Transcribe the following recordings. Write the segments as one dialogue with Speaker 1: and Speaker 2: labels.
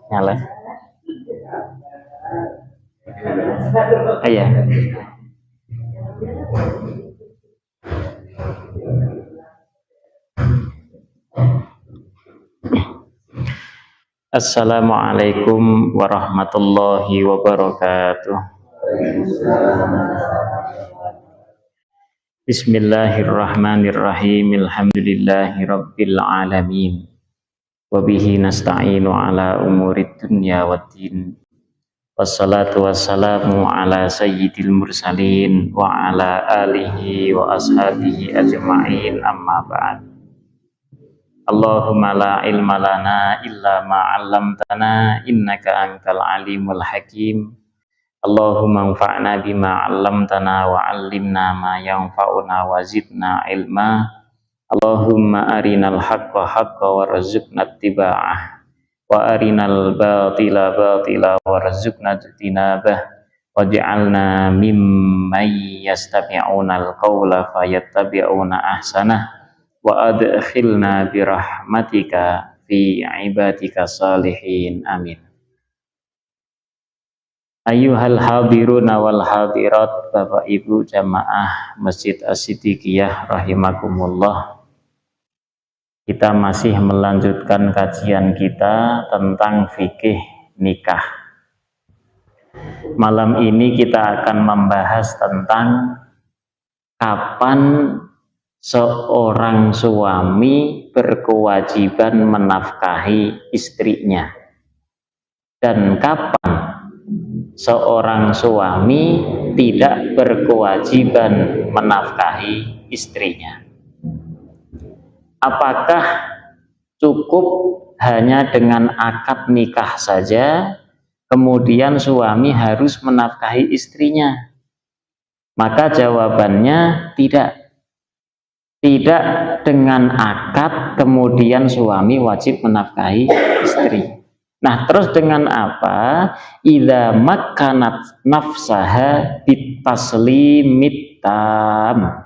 Speaker 1: Nyala. Iya. Assalamualaikum warahmatullahi wabarakatuh. Bismillahirrahmanirrahim. Alhamdulillahirabbil alamin. Wa bihi nasta'inu ala umurid dunya waddin. Wassalatu wassalamu ala sayyidil mursalin wa ala alihi wa ashabihi ajma'in, amma ba'd. Allahumma la ilma lana illa ma 'allamtana innaka antal alimul hakim. Allahumma anfa'na bima 'allamtana wa 'allimna ma yanfa'una wa zidna ilma. Allahumma arinal haqqa haqqa warzuqna ittiba'ah wa arinal batila batila warzuqna ijtinabah waj'alna mimman yastabi'unal qawla fayattabi'una ahsanah wa adkhilna birahmatika fi ibadika salihin, amin. Ayyuhal hadiruna wal hadirat, Bapak Ibu jamaah Masjid As-Siddiqiyah rahimakumullah. Kita masih melanjutkan kajian kita tentang fikih nikah. Malam ini kita akan membahas tentang kapan seorang suami berkewajiban menafkahi istrinya dan kapan seorang suami tidak berkewajiban menafkahi istrinya. Apakah cukup hanya dengan akad nikah saja, kemudian suami harus menafkahi istrinya? Maka jawabannya tidak. Tidak dengan akad kemudian suami wajib menafkahi istri. Nah, terus dengan apa? Idza makkanat nafsaha bitaslimit tam.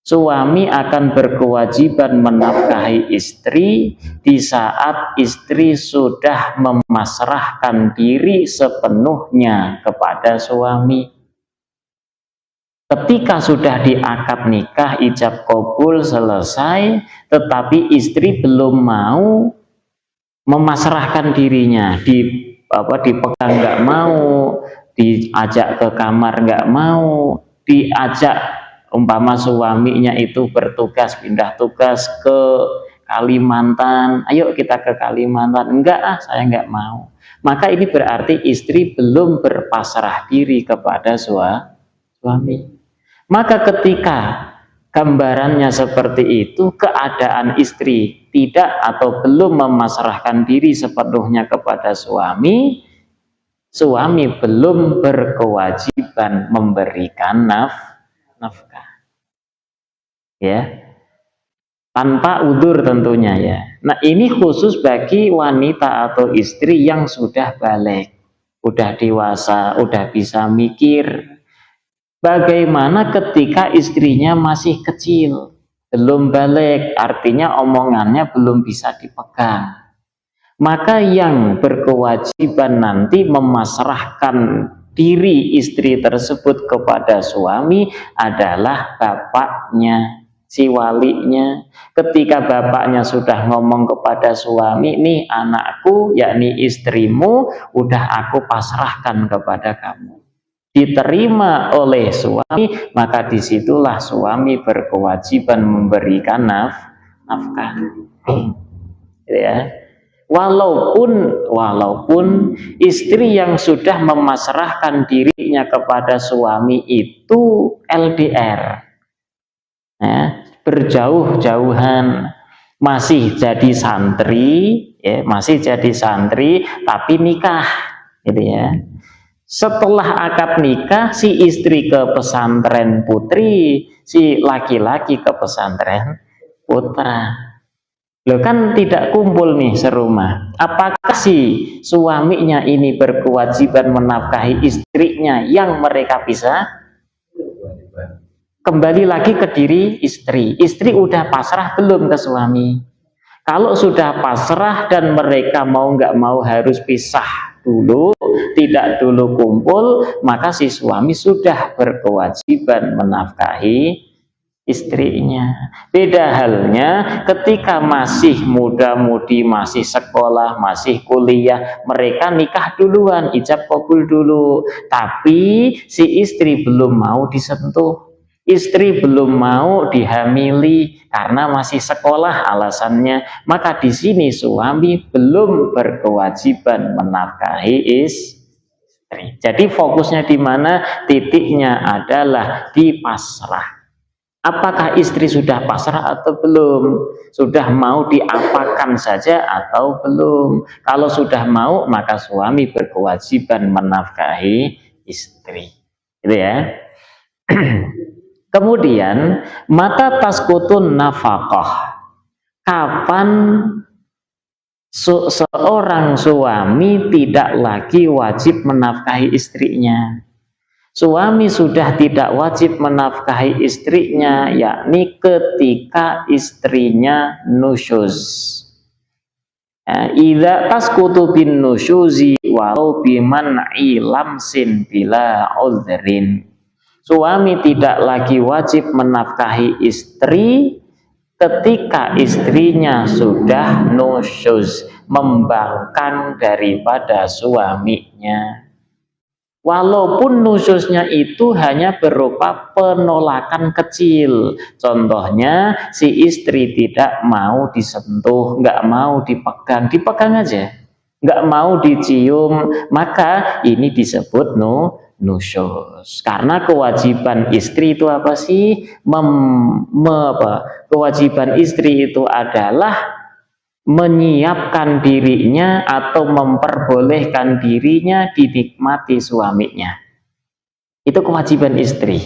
Speaker 1: Suami akan berkewajiban menafkahi istri di saat istri sudah memasrahkan diri sepenuhnya kepada suami. Ketika sudah diakad nikah, ijab qabul selesai, tetapi istri belum mau memasrahkan dirinya, dipegang nggak mau, diajak ke kamar nggak mau, diajak umpama suaminya itu bertugas pindah tugas ke Kalimantan, ayo kita ke Kalimantan, enggak saya nggak mau. Maka ini berarti istri belum berpasrah diri kepada suami. Maka ketika gambarannya seperti itu, keadaan istri tidak atau belum memasrahkan diri sepenuhnya kepada suami, suami belum berkewajiban memberikan nafkah. Ya. Tanpa udzur tentunya ya. Nah, ini khusus bagi wanita atau istri yang sudah balik, udah dewasa, udah bisa mikir. Bagaimana ketika istrinya masih kecil, belum balik, artinya omongannya belum bisa dipegang. Maka yang berkewajiban nanti memasrahkan diri istri tersebut kepada suami adalah bapaknya, si walinya. Ketika bapaknya sudah ngomong kepada suami, nih anakku, yakni istrimu, udah aku pasrahkan kepada kamu, diterima oleh suami, maka disitulah suami berkewajiban memberikan nafkah. Ya. Walaupun istri yang sudah memasrahkan dirinya kepada suami itu LDR, ya, berjauh-jauhan, masih jadi santri, ya, masih jadi santri, tapi nikah, gitu ya. Setelah akad nikah, si istri ke pesantren putri, si laki-laki ke pesantren putra. Loh, kan tidak kumpul nih serumah. Apakah si suaminya ini berkewajiban menafkahi istrinya yang mereka pisah? Kembali lagi ke diri istri. Istri udah pasrah belum ke suami? Kalau sudah pasrah dan mereka mau nggak mau harus pisah dulu, tidak dulu kumpul, maka si suami sudah berkewajiban menafkahi istrinya. Beda halnya ketika masih muda-mudi, masih sekolah, masih kuliah, mereka nikah duluan, ijab kabul dulu, tapi si istri belum mau disentuh, istri belum mau dihamili karena masih sekolah alasannya, maka di sini suami belum berkewajiban menafkahi istri. Jadi fokusnya di mana? Titiknya adalah di pasrah. Apakah istri sudah pasrah atau belum? Sudah mau diapakan saja atau belum? Kalau sudah mau, maka suami berkewajiban menafkahi istri. Gitu ya. Kemudian, mata taskutun nafkah. Kapan seorang suami tidak lagi wajib menafkahi istrinya? Suami sudah tidak wajib menafkahi istrinya, yakni ketika istrinya nusyuz. Idza tasqutu bin nusyuzi walau biman'i lamsin bila udhrin. Suami tidak lagi wajib menafkahi istri ketika istrinya sudah nusyuz, membangkang daripada suaminya. Walaupun nusyuznya itu hanya berupa penolakan kecil. Contohnya si istri tidak mau disentuh, nggak mau dipegang, dipegang aja, nggak mau dicium, maka ini disebut nusyuz. Karena kewajiban istri itu apa sih? Kewajiban istri itu adalah menyiapkan dirinya atau memperbolehkan dirinya dinikmati suaminya. Itu kewajiban istri.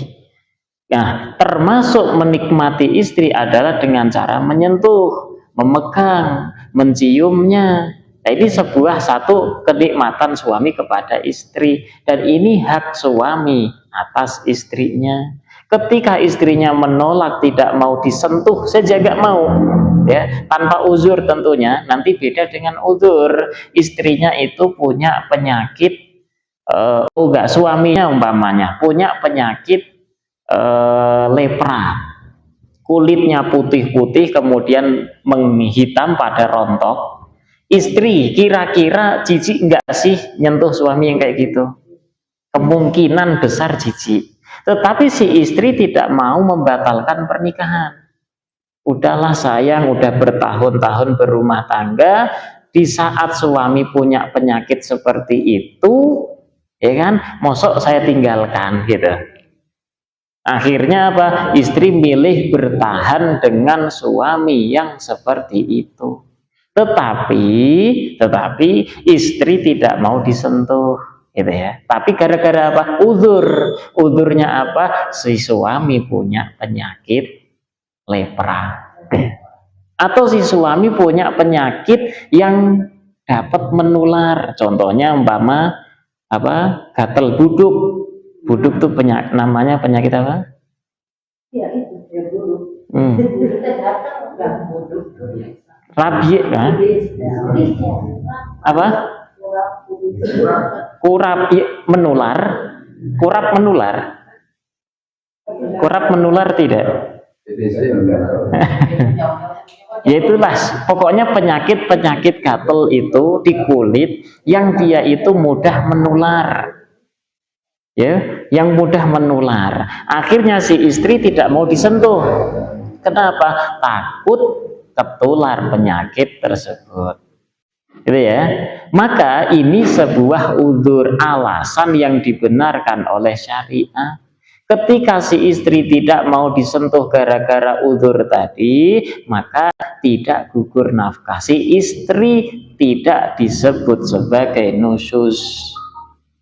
Speaker 1: Nah, termasuk menikmati istri adalah dengan cara menyentuh, memegang, menciumnya. Nah, ini sebuah satu kenikmatan suami kepada istri, dan ini hak suami atas istrinya. Ketika istrinya menolak, tidak mau disentuh, saya jaga mau, ya, tanpa uzur tentunya. Nanti beda dengan uzur. Istrinya itu punya penyakit, enggak, suaminya umpamanya punya penyakit lepra, kulitnya putih-putih kemudian menghitam pada rontok. Istri kira-kira jijik enggak sih nyentuh suami yang kayak gitu? Kemungkinan besar jijik. Tetapi si istri tidak mau membatalkan pernikahan. Udahlah sayang, udah bertahun-tahun berumah tangga, di saat suami punya penyakit seperti itu, ya kan, mosok saya tinggalkan gitu. Akhirnya apa? Istri milih bertahan dengan suami yang seperti itu. Tetapi istri tidak mau disentuh, gitu ya. Tapi gara-gara apa? Uzurnya apa? Si suami punya penyakit lepra, atau si suami punya penyakit yang dapat menular. Contohnya umpama apa? Gatal buduk. Buduk tuh namanya penyakit apa? Ya, itu buduk. Rabies kan? Apa? Kurap menular. Kurap menular. Kurap menular tidak? Ya itulah, pokoknya penyakit gatal itu di kulit yang dia itu mudah menular, ya, yang mudah menular. Akhirnya si istri tidak mau disentuh. Kenapa? Takut ketular penyakit tersebut, gitu ya. Maka ini sebuah uzur, alasan yang dibenarkan oleh syariat. Ketika si istri tidak mau disentuh gara-gara uzur tadi, maka tidak gugur nafkah. Si istri tidak disebut sebagai nusyuz.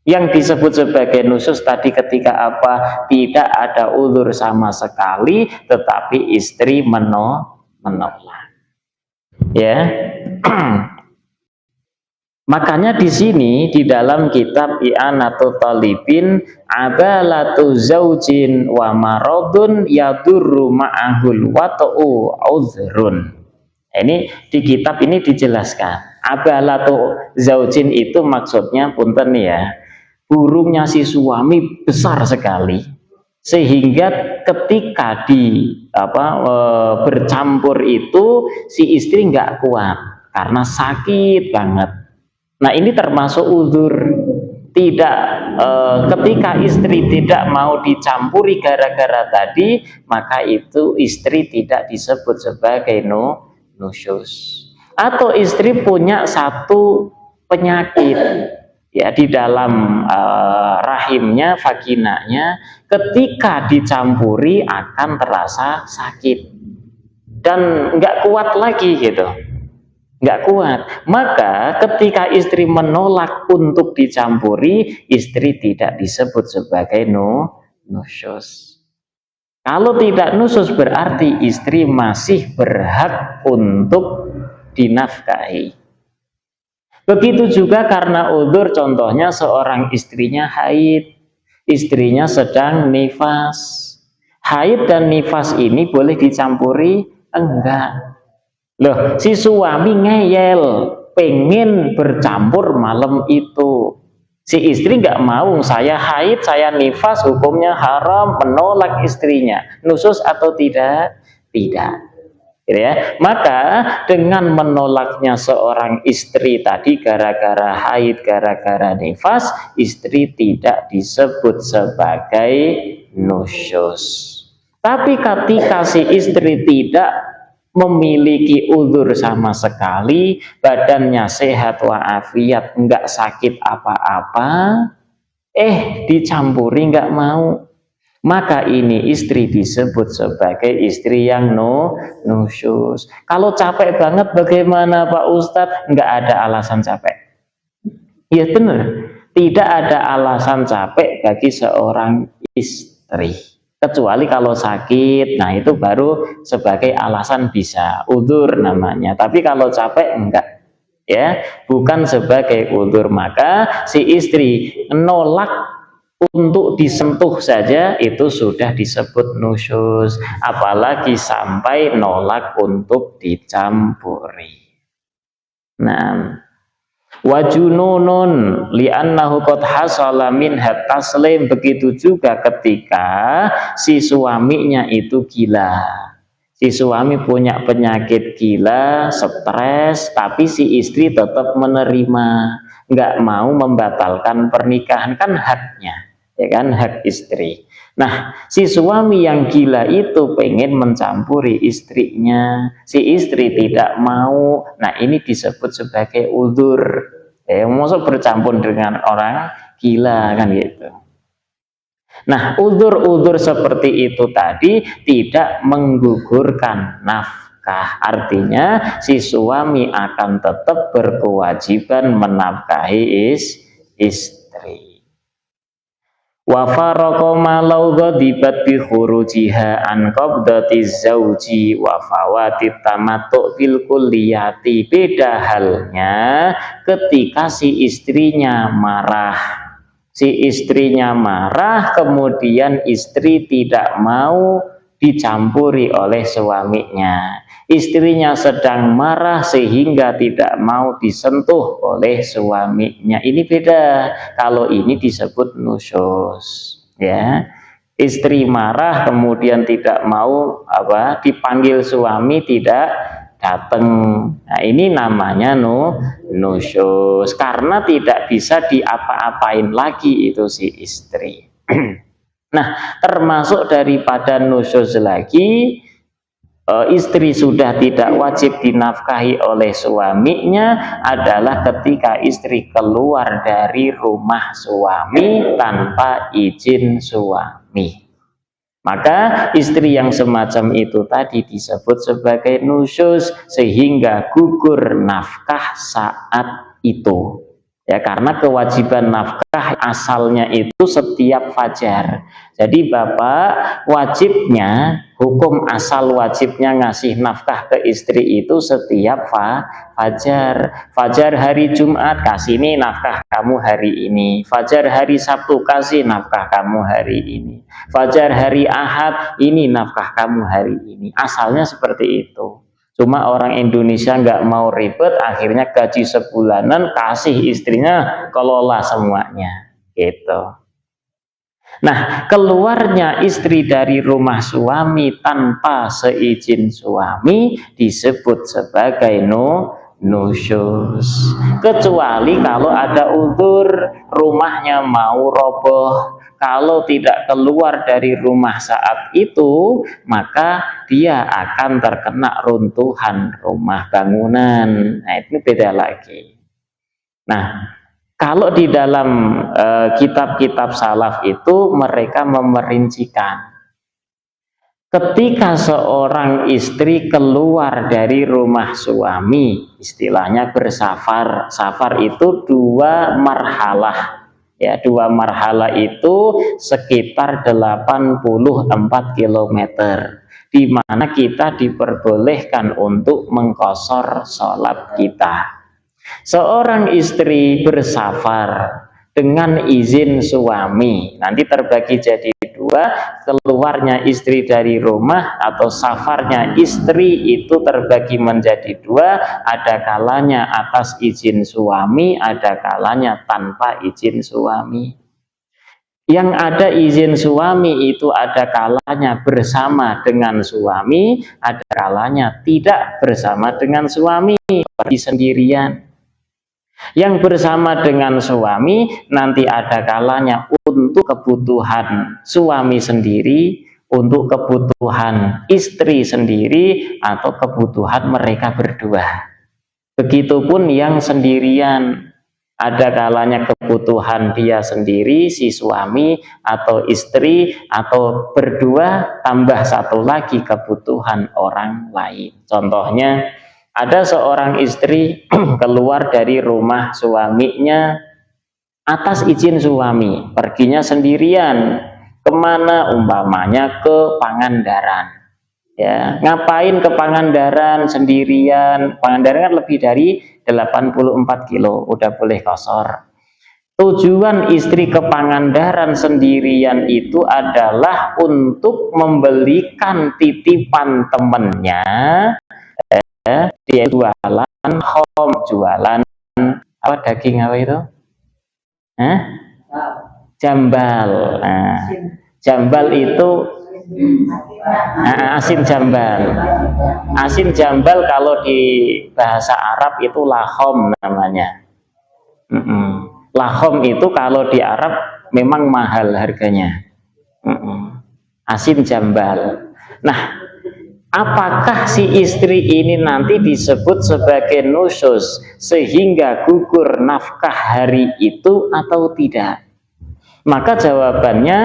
Speaker 1: Yang disebut sebagai nusyuz tadi ketika apa? Tidak ada uzur sama sekali, tetapi istri menolak. Ya. Makanya di sini di dalam kitab I'anatul Talibin, adalatu zaujin wa maradun yadurru ma'ahul wata'u uzrun. Ini di kitab ini dijelaskan. Abalatu zaujin itu maksudnya punten ya, burungnya si suami besar sekali sehingga ketika bercampur itu si istri nggak kuat karena sakit banget. Nah ini termasuk uzur. Tidak ketika istri tidak mau dicampuri gara-gara tadi, maka itu istri tidak disebut sebagai nusyus. Atau istri punya satu penyakit ya di dalam rahimnya, vaginanya, ketika dicampuri akan terasa sakit dan nggak kuat lagi gitu. Nggak kuat, maka ketika istri menolak untuk dicampuri, istri tidak disebut sebagai nusyus. Kalau tidak nusyus berarti istri masih berhak untuk dinafkahi. Begitu juga karena udzur, contohnya seorang istrinya haid, istrinya sedang nifas. Haid dan nifas ini boleh dicampuri? Enggak. Loh, si suami ngeyel, pengen bercampur malam itu. Si istri nggak mau, saya haid, saya nifas, hukumnya haram, menolak istrinya. Nusyus atau tidak? Tidak. Ya. Maka dengan menolaknya seorang istri tadi gara-gara haid, gara-gara nifas, istri tidak disebut sebagai nusyus. Tapi ketika si istri tidak memiliki uzur sama sekali, badannya sehat walafiat, enggak sakit apa-apa, dicampuri enggak mau, maka ini istri disebut sebagai istri yang nusyus. Kalau capek banget bagaimana Pak Ustadz? Enggak ada alasan capek. Ya benar, tidak ada alasan capek bagi seorang istri. Kecuali kalau sakit, nah itu baru sebagai alasan bisa uzur namanya. Tapi kalau capek enggak, ya bukan sebagai uzur. Maka si istri nolak untuk disentuh saja itu sudah disebut nusyus, apalagi sampai nolak untuk dicampuri. Nah, wajununun li'annahu qad hasala minha taslim, begitu juga ketika si suaminya itu gila. Si suami punya penyakit gila, stres, tapi si istri tetap menerima, nggak mau membatalkan pernikahan, kan haknya, ya kan, hak istri. Nah, si suami yang gila itu pengen mencampuri istrinya, si istri tidak mau. Nah, ini disebut sebagai uzur. Maksud bercampur dengan orang gila kan gitu. Nah, uzur-uzur seperti itu tadi tidak menggugurkan nafkah. Artinya si suami akan tetap berkewajiban menafkahi istri. Wa farqa ma law ghadibat bi khurujiha an qabdati zauji wa fawati tamattu bil kulliyati. Beda halnya ketika si istrinya marah. Si istrinya marah, kemudian istri tidak mau dicampuri oleh suaminya. Istrinya sedang marah sehingga tidak mau disentuh oleh suaminya. Ini beda. Kalau ini disebut nusyus, ya. Istri marah kemudian tidak mau dipanggil suami, tidak datang. Nah, ini namanya nusyus, karena tidak bisa diapa-apain lagi itu si istri. Nah, termasuk daripada nusyus lagi, istri sudah tidak wajib dinafkahi oleh suaminya adalah ketika istri keluar dari rumah suami tanpa izin suami. Maka istri yang semacam itu tadi disebut sebagai nusyus, sehingga gugur nafkah saat itu. Ya, karena kewajiban nafkah asalnya itu setiap fajar. Jadi bapak wajibnya, hukum asal wajibnya ngasih nafkah ke istri itu setiap fajar. Fajar hari Jumat, kasih nih nafkah kamu hari ini. Fajar hari Sabtu, kasih nafkah kamu hari ini. Fajar hari Ahad, ini nafkah kamu hari ini. Asalnya seperti itu. Cuma orang Indonesia nggak mau ribet, akhirnya gaji sebulanan kasih istrinya, kelola semuanya, gitu. Nah, keluarnya istri dari rumah suami tanpa seizin suami disebut sebagai nusyuz. Kecuali kalau ada udzur, rumahnya mau roboh. Kalau tidak keluar dari rumah saat itu, maka dia akan terkena runtuhan rumah bangunan. Nah, itu beda lagi. Nah, kalau di dalam kitab-kitab salaf itu mereka memerincikan ketika seorang istri keluar dari rumah suami, istilahnya bersafar. Safar itu 2 marhalah. Ya, 2 marhalah itu sekitar 84 km, di mana kita diperbolehkan untuk mengqashar sholat kita. Seorang istri bersafar dengan izin suami, nanti terbagi jadi 2, keluarnya istri dari rumah atau safarnya istri itu terbagi menjadi 2, ada kalanya atas izin suami, ada kalanya tanpa izin suami. Yang ada izin suami itu ada kalanya bersama dengan suami, ada kalanya tidak bersama dengan suami, pergi sendirian. Yang bersama dengan suami nanti ada kalanya untuk kebutuhan suami sendiri, untuk kebutuhan istri sendiri, atau kebutuhan mereka berdua. Begitupun yang sendirian, ada kalanya kebutuhan dia sendiri, si suami atau istri, atau berdua tambah satu lagi kebutuhan orang lain. Contohnya, ada seorang istri keluar dari rumah suaminya atas izin suami, perginya sendirian. Kemana? Umpamanya ke Pangandaran. Ya, ngapain ke Pangandaran sendirian? Pangandaran kan lebih dari 84 kilo, udah boleh qashar. Tujuan istri ke Pangandaran sendirian itu adalah untuk membelikan titipan temennya, dia jualan jualan apa, daging apa itu? Jambal. Nah, jambal itu asin jambal. Asin jambal kalau di bahasa Arab itu lahom namanya. Lahom itu kalau di Arab memang mahal harganya. Asin jambal. Nah, apakah si istri ini nanti disebut sebagai nusyuz sehingga gugur nafkah hari itu atau tidak? Maka jawabannya,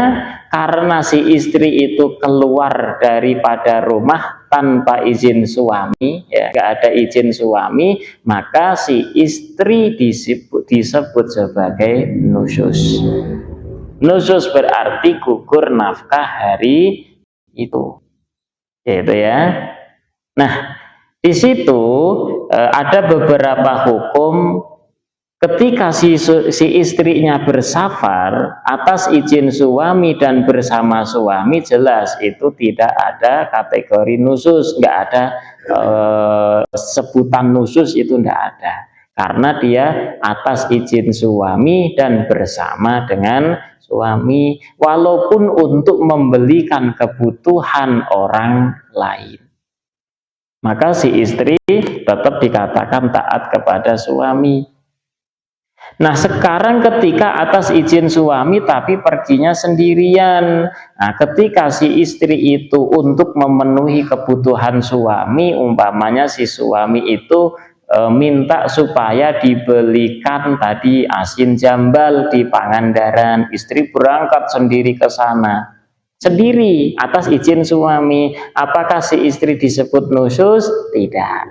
Speaker 1: karena si istri itu keluar daripada rumah tanpa izin suami, ya, nggak ada izin suami, maka si istri disebut sebagai nusyuz. Nusyuz berarti gugur nafkah hari itu. Gitu ya. Nah, di situ ada beberapa hukum ketika si istrinya bersafar atas izin suami dan bersama suami, jelas itu tidak ada kategori nusyuz, nggak ada sebutan nusyuz, itu nggak ada, karena dia atas izin suami dan bersama dengan suami, walaupun untuk membelikan kebutuhan orang lain, maka si istri tetap dikatakan taat kepada suami. Nah, sekarang ketika atas izin suami tapi perginya sendirian, nah ketika si istri itu untuk memenuhi kebutuhan suami, umpamanya si suami itu minta supaya dibelikan tadi asin jambal di Pangandaran, istri berangkat sendiri ke sana, sendiri atas izin suami. Apakah si istri disebut nusyuz? Tidak,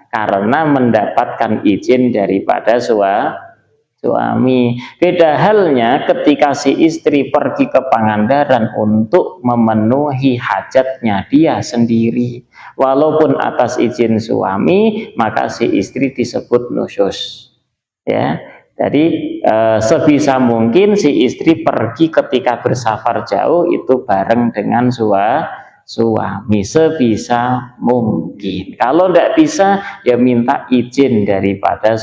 Speaker 1: karena mendapatkan izin daripada suami. Beda halnya ketika si istri pergi ke Pangandaran untuk memenuhi hajatnya dia sendiri, walaupun atas izin suami, maka si istri disebut nusyuz. Ya, jadi sebisa mungkin si istri pergi ketika bersafar jauh itu bareng dengan suami sebisa mungkin. Kalau tidak bisa, ya minta izin daripada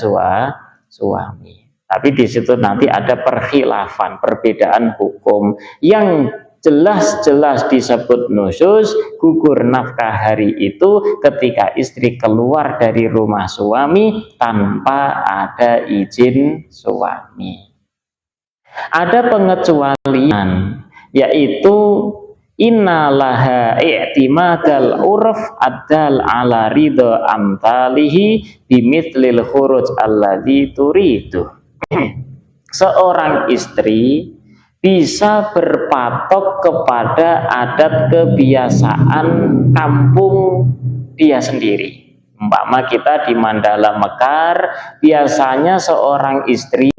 Speaker 1: suami. Tapi di situ nanti ada perkhilafan, perbedaan hukum yang jelas-jelas disebut nusyuz, gugur nafkah hari itu ketika istri keluar dari rumah suami tanpa ada izin suami. Ada pengecualian, yaitu innalaha i'timadal urf addal ala ridho amtalihi bimithlil khuruj alladhi turidu. Seorang istri bisa berpatok kepada adat kebiasaan kampung dia sendiri. Umpama kita di Mandala Mekar, biasanya seorang istri,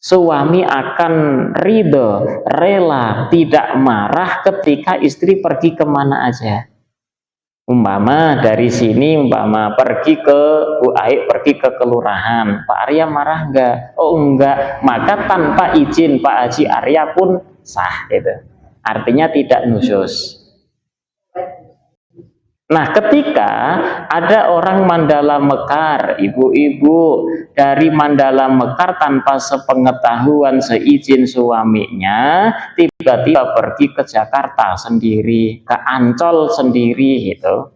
Speaker 1: suami akan ridho, rela, tidak marah ketika istri pergi kemana aja. Umpama dari sini, umpama pergi ke Bu Aik, pergi ke kelurahan, Pak Arya marah enggak? Oh enggak, maka tanpa izin Pak Haji Arya pun sah gitu. Artinya tidak nusyuz. Nah, ketika ada orang Mandala Mekar, ibu-ibu dari Mandala Mekar tanpa sepengetahuan seizin suaminya, tiba-tiba pergi ke Jakarta sendiri, ke Ancol sendiri gitu.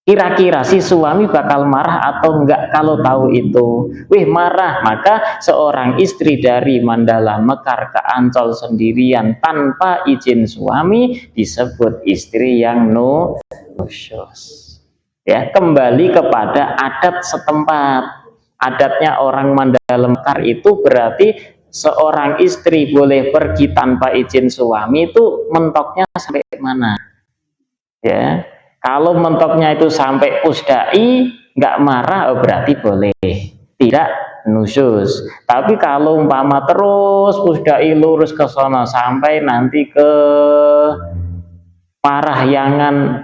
Speaker 1: Kira-kira si suami bakal marah atau enggak kalau tahu itu? Wih, marah. Maka seorang istri dari Mandala Mekar ke Ancol sendirian tanpa izin suami disebut istri yang nusyuz. Ya, kembali kepada adat setempat. Adatnya orang Mandala Mekar itu berarti seorang istri boleh pergi tanpa izin suami itu mentoknya sampai mana? Ya. Kalau mentoknya itu sampai pusdai, nggak marah, oh berarti boleh, tidak nusyuz. Tapi kalau umpama terus pusdai lurus ke sono sampai nanti ke Parahyangan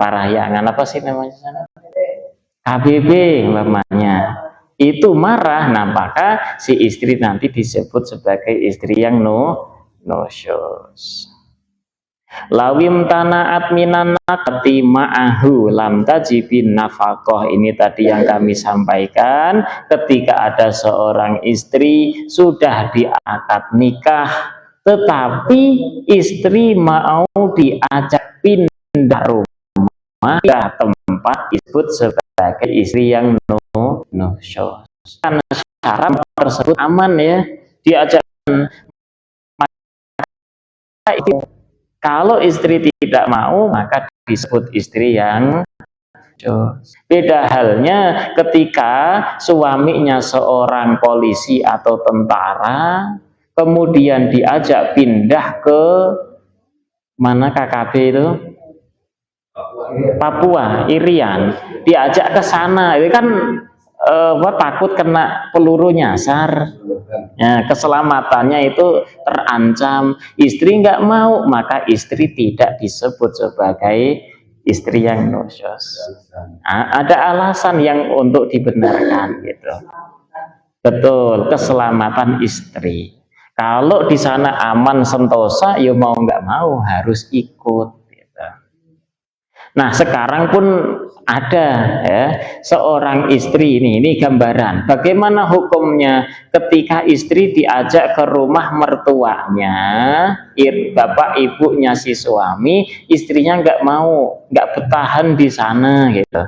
Speaker 1: apa sih namanya sana? KBB umpamanya, itu marah, nah maka si istri nanti disebut sebagai istri yang nusyuz. Lawim tanaat minan nakati ma'ahu lam tajibin nafaqoh. Ini tadi yang kami sampaikan, ketika ada seorang istri sudah diakad nikah tetapi istri mau diajak pindah rumah ke tempat disebut sebagai istri yang nusyuz. Karena syarat tersebut aman ya, diajak itu. Kalau istri tidak mau, maka disebut istri yang nusyuz. Beda halnya ketika suaminya seorang polisi atau tentara, kemudian diajak pindah ke mana KKB itu? Papua, Irian, diajak ke sana, itu kan takut kena peluru nyasar. Ya, keselamatannya itu terancam, istri nggak mau, maka istri tidak disebut sebagai istri yang nusyuz. Nah, ada alasan yang untuk dibenarkan gitu. Betul, keselamatan istri. Kalau di sana aman sentosa, ya mau nggak mau harus ikut. Gitu. Nah, sekarang pun ada ya seorang istri ini gambaran bagaimana hukumnya ketika istri diajak ke rumah mertuanya, bapak ibunya si suami, istrinya nggak mau, nggak bertahan di sana gitu,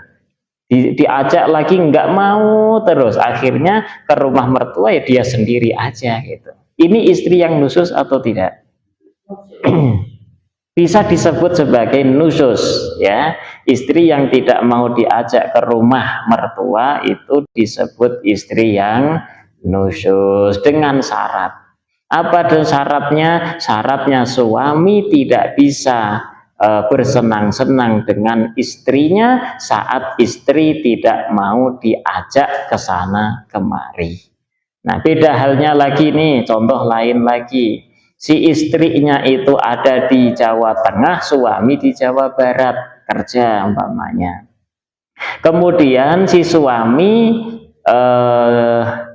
Speaker 1: diajak lagi nggak mau, terus akhirnya ke rumah mertua, ya dia sendiri aja gitu. Ini istri yang nusyuz atau tidak? Bisa disebut sebagai nusyuz ya. Istri yang tidak mau diajak ke rumah mertua itu disebut istri yang nusyuz dengan syarat. Apa dan syaratnya? Syaratnya suami tidak bisa bersenang-senang dengan istrinya saat istri tidak mau diajak ke sana kemari. Nah, beda halnya lagi nih, contoh lain lagi. Si istrinya itu ada di Jawa Tengah, suami di Jawa Barat kerja umpamanya. Kemudian si suami,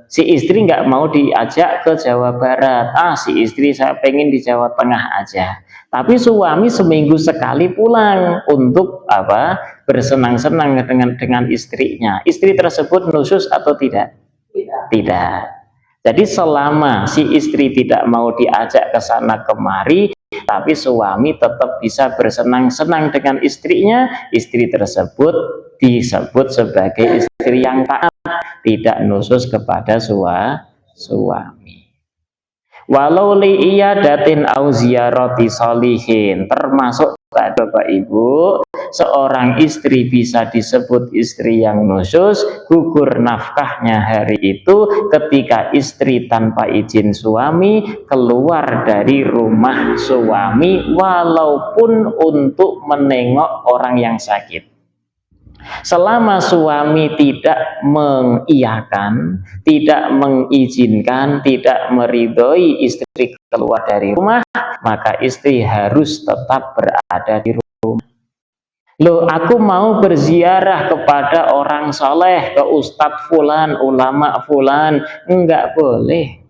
Speaker 1: si istri nggak mau diajak ke Jawa Barat. Si istri saya pengen di Jawa Tengah aja. Tapi suami seminggu sekali pulang untuk apa? Bersenang-senang dengan istrinya. Istri tersebut nusyus atau tidak? Tidak. Jadi selama si istri tidak mau diajak ke sana kemari, tapi suami tetap bisa bersenang-senang dengan istrinya, istri tersebut disebut sebagai istri yang taat, tidak nusyus kepada suami. Walau li'iyadatin au ziyarati solihin, termasuk Bapak Ibu, seorang istri bisa disebut istri yang nusyus, gugur nafkahnya hari itu ketika istri tanpa izin suami keluar dari rumah suami walaupun untuk menengok orang yang sakit. Selama suami tidak mengiyakan, tidak mengizinkan, tidak meridhoi istri keluar dari rumah, maka istri harus tetap berada di rumah. Loh, aku mau berziarah kepada orang soleh, ke ustadz fulan, ulama fulan, enggak boleh.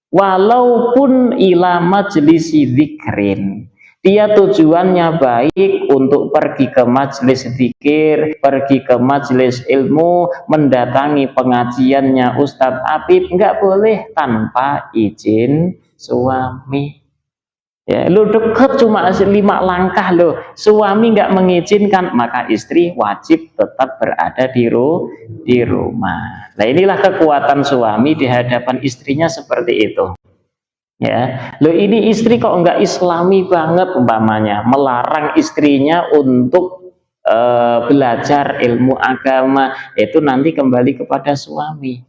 Speaker 1: Walaupun ila majlisi dzikrin, dia tujuannya baik untuk pergi ke majelis zikir, pergi ke majelis ilmu, mendatangi pengajiannya Ustadz Apip, nggak boleh tanpa izin suami. Ya, lu deket cuma 5 langkah loh, suami nggak mengizinkan, maka istri wajib tetap berada di rumah. Nah, inilah kekuatan suami di hadapan istrinya seperti itu. Ya, lo ini istri kok enggak islami banget umpamanya, melarang istrinya untuk belajar ilmu agama, itu nanti kembali kepada suami.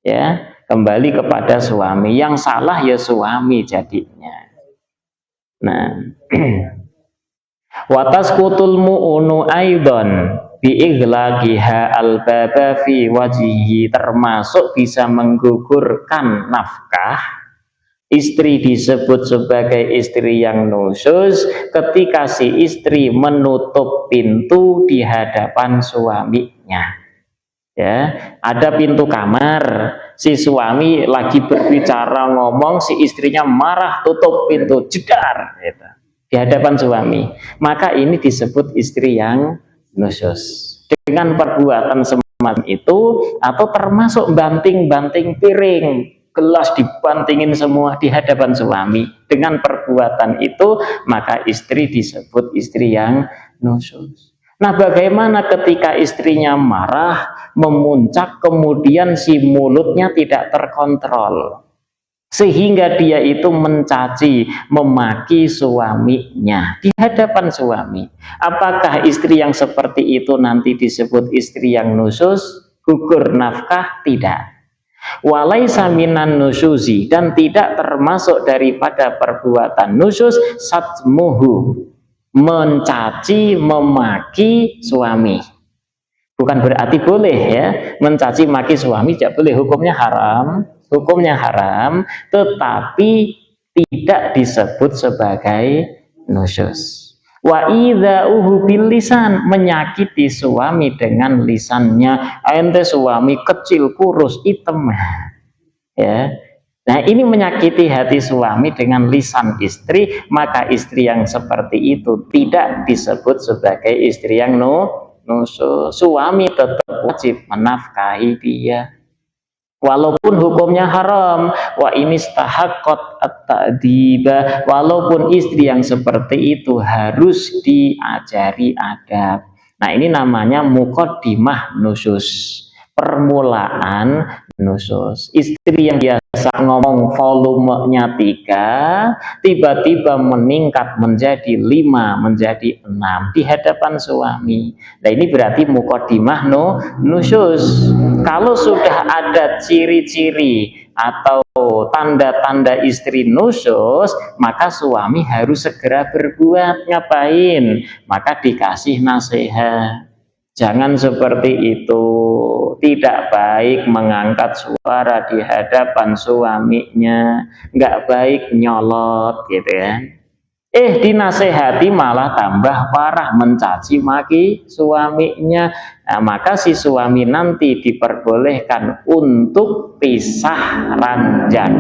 Speaker 1: Ya, kembali kepada suami. Yang salah ya suami jadinya. Nah, watas kutul mu'unu aidon biiglaqiha al-baba fi wajihi, termasuk bisa menggugurkan nafkah. Istri disebut sebagai istri yang nusyus ketika si istri menutup pintu di hadapan suaminya. Ya, ada pintu kamar, si suami lagi berbicara ngomong, si istrinya marah, tutup pintu, jedar gitu, di hadapan suami. Maka ini disebut istri yang nusyus. Dengan perbuatan semacam itu, atau termasuk banting-banting piring, gelas dibantingin semua di hadapan suami, dengan perbuatan itu maka istri disebut istri yang nusyus. Nah, bagaimana ketika istrinya marah, memuncak, kemudian si mulutnya tidak terkontrol sehingga dia itu mencaci, memaki suaminya di hadapan suami? Apakah istri yang seperti itu nanti disebut istri yang nusyus, gugur nafkah? Tidak. Walaisa minan nusyuzi, dan tidak termasuk daripada perbuatan nusyus satmuhu, mencaci memaki suami. Bukan berarti boleh ya, mencaci maki suami tidak boleh, hukumnya haram, tetapi tidak disebut sebagai nusyus. Wa idza'uhu bil lisan, menyakiti suami dengan lisannya. Ente suami kecil, kurus, hitam. Ya. Nah, ini menyakiti hati suami dengan lisan istri, maka istri yang seperti itu tidak disebut sebagai istri yang nusyus. Suami tetap wajib menafkahi dia. Walaupun hukumnya haram, wa ini stahaqqat at-ta'diba, walaupun istri yang seperti itu harus diajari adab. Nah, ini namanya muqaddimah nusyus, permulaan nusyus. Istri yang biasa ngomong volumenya 3, tiba-tiba meningkat menjadi 5, menjadi 6 di hadapan suami. Nah, ini berarti muqaddimah nusyus. Kalau sudah ada ciri-ciri atau tanda-tanda istri nusyus, maka suami harus segera berbuat. Ngapain? Maka dikasih nasihat. Jangan seperti itu. Tidak baik mengangkat suara di hadapan suaminya, nggak baik nyolot gitu ya. Dinasehati malah tambah parah, mencaci maki suaminya. Nah, maka si suami nanti diperbolehkan untuk pisah ranjang,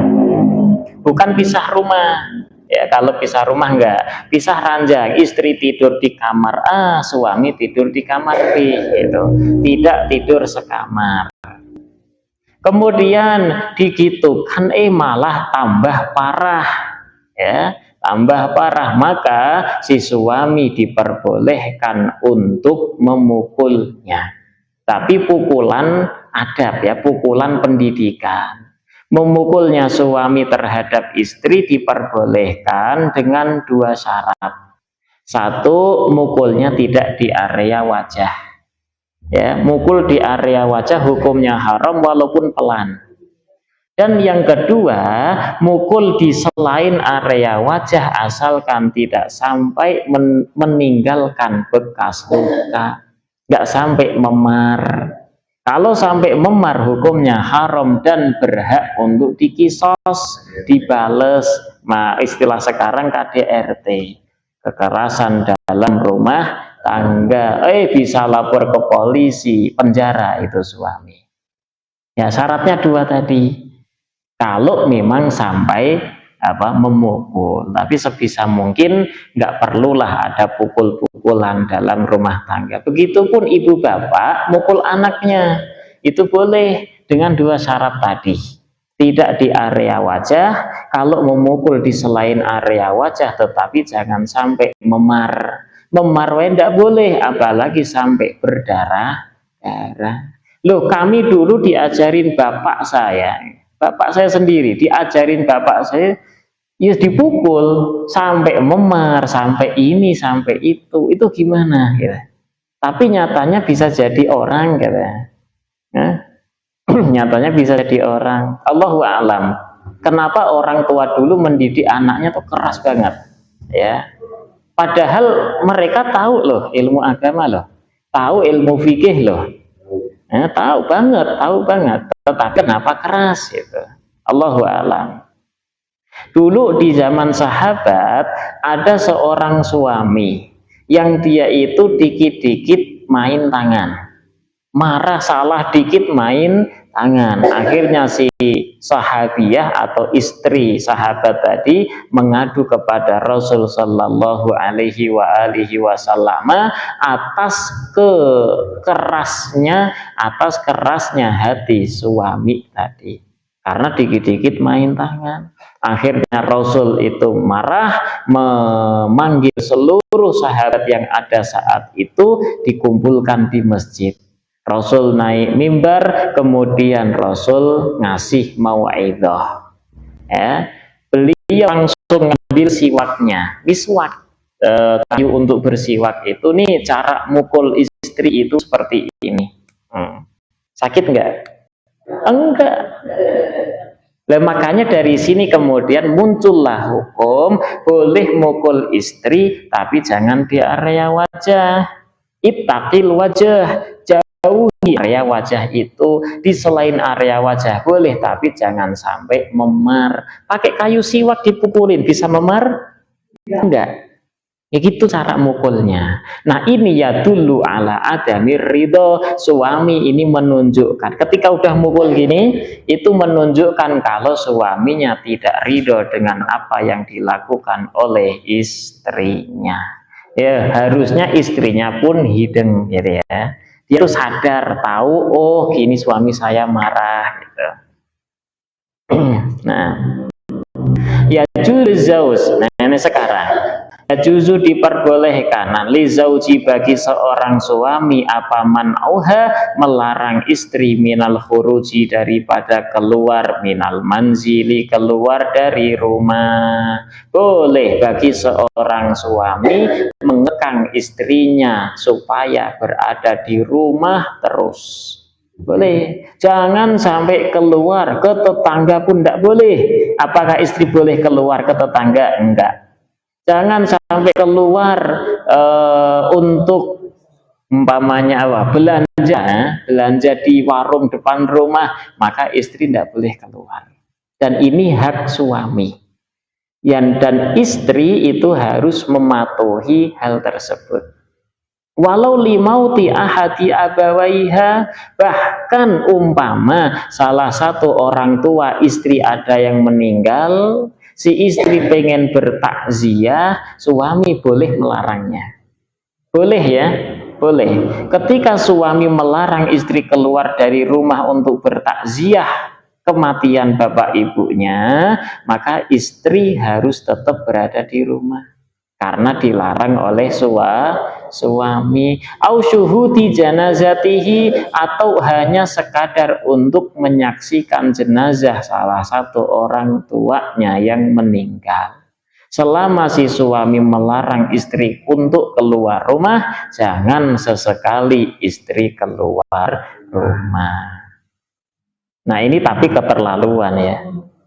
Speaker 1: bukan pisah rumah Ya, kalau pisah rumah enggak, pisah ranjang, istri tidur di kamar A, suami tidur di kamar B, gitu. Tidak tidur sekamar. Kemudian digitukan malah tambah parah, ya, tambah parah, maka si suami diperbolehkan untuk memukulnya. Tapi pukulan adab, ya, pukulan pendidikan. Memukulnya suami terhadap istri diperbolehkan dengan dua syarat. Satu, mukulnya tidak di area wajah. Ya, mukul di area wajah hukumnya haram walaupun pelan. Dan yang kedua, mukul di selain area wajah asalkan tidak sampai meninggalkan bekas luka, nggak sampai memar. Kalau sampai memar hukumnya haram dan berhak untuk dikisos, dibales. Nah, istilah sekarang KDRT, kekerasan dalam rumah tangga. Bisa lapor ke polisi, penjara itu suami. Ya, syaratnya dua tadi. Kalau memang sampai memukul, tapi sebisa mungkin nggak perlulah ada pukul-pukulan dalam rumah tangga. Begitupun ibu bapak mukul anaknya, itu boleh dengan dua syarat tadi. Tidak di area wajah, kalau memukul di selain area wajah, tetapi jangan sampai memar. Memar tidak boleh, apalagi sampai berdarah-darah. Loh, kami dulu diajarin bapak saya sendiri, diajarin bapak saya, ya dipukul sampai memar, sampai ini, sampai itu gimana? Gitu. Tapi nyatanya bisa jadi orang, gitu. Nah, nyatanya bisa jadi orang. Allahu a'lam. Kenapa orang tua dulu mendidik anaknya tuh keras banget, ya? Padahal mereka tahu loh ilmu agama loh, tahu ilmu fikih loh. Tahu banget, tetapi kenapa keras gitu? Allahu a'lam. Dulu di zaman sahabat ada seorang suami yang dia itu dikit-dikit main tangan, marah salah dikit main tangan. Akhirnya si sahabiah atau istri sahabat tadi mengadu kepada Rasul Shallallahu Alaihi Wasallam atas kerasnya hati suami tadi, karena dikit-dikit main tangan. Akhirnya Rasul itu marah, memanggil seluruh sahabat yang ada saat itu, dikumpulkan di masjid. Rasul naik mimbar, kemudian Rasul ngasih mau'idhah. Ya, beliau langsung ngambil siwaknya, miswak, kayu untuk bersiwak itu. Nih cara mukul istri itu seperti ini. Sakit enggak? Enggak. Nah, makanya dari sini kemudian muncullah hukum boleh mukul istri, tapi jangan di area wajah. Ittaqil wajah, jauhi area wajah itu. Di selain area wajah boleh, tapi jangan sampai memar. Pakai kayu siwak dipukulin bisa memar? Enggak. Ya gitu cara mukulnya. Nah, ini ya dulu ala adamir ridho. Suami ini menunjukkan ketika udah mukul gini, itu menunjukkan kalau suaminya tidak ridho dengan apa yang dilakukan oleh istrinya. Ya, harusnya istrinya pun hideng gitu ya. Dia harus sadar, tahu, oh gini suami saya marah gitu. Nah, ya juzaus. Nah, ini sekarang juzu diperbolehkan li zauji bagi seorang suami apa man'auha melarang istri minal khuruji daripada keluar minal manzili keluar dari rumah. Boleh bagi seorang suami mengekang istrinya supaya berada di rumah terus. Boleh, jangan sampai keluar ke tetangga pun tidak boleh. Apakah istri boleh keluar ke tetangga? Enggak. Jangan sampai keluar untuk umpamanya belanja di warung depan rumah, maka istri tidak boleh keluar. Dan ini hak suami. Dan istri itu harus mematuhi hal tersebut. Walau limauti ahadi abawaiha, bahkan umpama salah satu orang tua istri ada yang meninggal, Si istri pengen bertakziah, suami boleh melarangnya. Boleh ya, boleh. Ketika suami melarang istri keluar dari rumah untuk bertakziah kematian bapak ibunya, maka istri harus tetap berada di rumah karena dilarang oleh suami. Au syuhudi janazatihi, atau hanya sekadar untuk menyaksikan jenazah salah satu orang tuanya yang meninggal. Selama si suami melarang istri untuk keluar rumah, jangan sesekali istri keluar rumah. Nah ini tapi keterlaluan ya,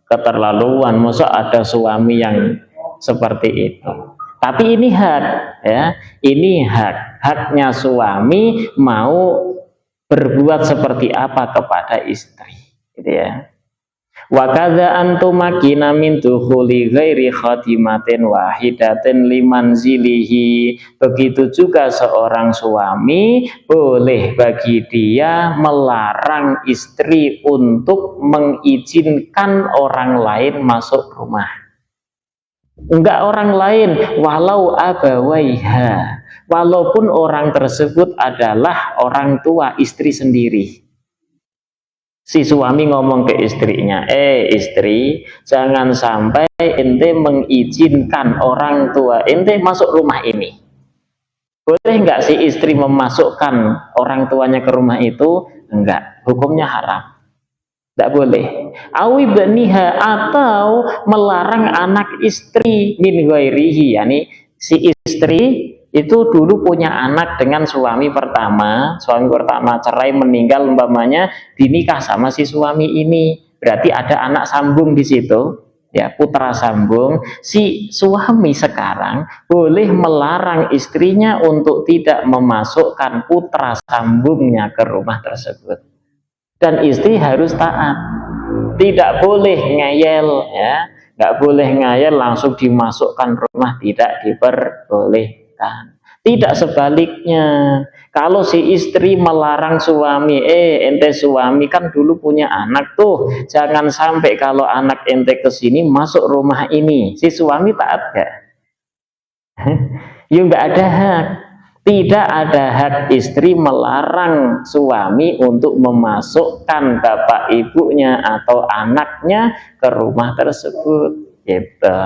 Speaker 1: keterlaluan. Masa ada suami yang seperti itu. Tapi ini hak ya, ini haknya suami mau berbuat seperti apa kepada istri, gitu ya. Wa kadza antumakina min dukhuli ghairi khatimatin wahidatin liman zilihi. Begitu juga seorang suami boleh bagi dia melarang istri untuk mengizinkan orang lain masuk rumah. Enggak orang lain, walau abawaiha, walaupun orang tersebut adalah orang tua istri sendiri. Si suami ngomong ke istrinya, istri, jangan sampai ente mengizinkan orang tua ente masuk rumah ini. Boleh nggak si istri memasukkan orang tuanya ke rumah itu? Enggak, hukumnya haram. Tidak boleh. Awi baniha, atau melarang anak istri min ghairihi, yani si istri itu dulu punya anak dengan suami pertama cerai meninggal umpamanya, dinikah sama si suami ini, berarti ada anak sambung di situ ya, putra sambung. Si suami sekarang boleh melarang istrinya untuk tidak memasukkan putra sambungnya ke rumah tersebut, dan istri harus taat, tidak boleh ngeyel ya, nggak boleh ngeyel langsung dimasukkan rumah, tidak diperbolehkan. Tidak sebaliknya, kalau si istri melarang suami, ente suami kan dulu punya anak tuh, jangan sampai kalau anak ente kesini masuk rumah ini. Si suami taat gak? Ya nggak ada hak. Tidak ada hak istri melarang suami untuk memasukkan bapak ibunya atau anaknya ke rumah tersebut, gitu.